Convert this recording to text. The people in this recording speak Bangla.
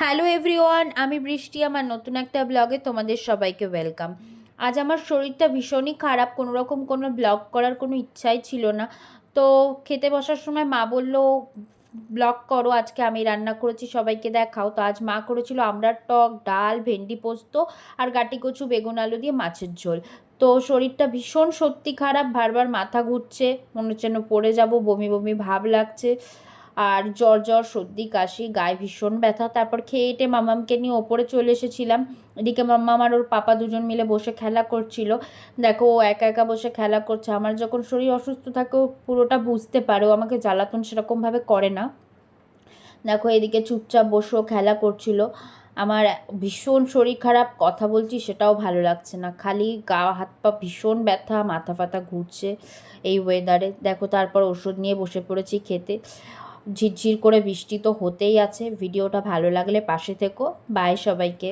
হ্যালো এভরিওয়ান, আমি বৃষ্টি। আমার নতুন একটা ব্লগে তোমাদের সবাইকে ওয়েলকাম। আজ আমার শরীরটা ভীষণই খারাপ, কোনো রকম কোনো ব্লগ করার কোনো ইচ্ছাই ছিল না। তো খেতে বসার সময় মা বলল ব্লগ করো, আজকে আমি রান্না করেছি সবাইকে দেখাও। তো আজ মা করেছিল আমড়ার টক, ডাল, ভেন্ডি পোস্ত আর গাটি কচু বেগুন আলু দিয়ে মাছের ঝোল। তো শরীরটা ভীষণ সত্যি খারাপ, বারবার মাথা ঘুরছে, মনে হচ্ছে যেন পড়ে যাব, বমি বমি ভাব লাগছে, আর জ্বর জ্বর সর্দি কাশি, গায়ে ভীষণ ব্যথা। তারপর খেয়ে এটে মামামকে নিয়ে ওপরে চলে এসেছিলাম। এদিকে মাম্মাম আর ওর পাপা দুজন মিলে বসে খেলা করছিল। দেখো ও একা একা বসে খেলা করছে। আমার যখন শরীর অসুস্থ থাকে ও পুরোটা বুঝতে পারে, ও আমাকে জ্বালাতন সেরকমভাবে করে না। দেখো এদিকে চুপচাপ বসেও খেলা করছিল। আমার ভীষণ শরীর খারাপ, কথা বলছি সেটাও ভালো লাগছে না, খালি গা হাত পা ভীষণ ব্যথা, মাথা ফাথা ঘুরছে এই ওয়েদারে। দেখো তারপর ওষুধ নিয়ে বসে পড়েছি খেতে। ঝিরঝির করে বৃষ্টি তো হতেই আছে। ভিডিওটা ভালো লাগলে পাশে থেকো। বাই সবাইকে।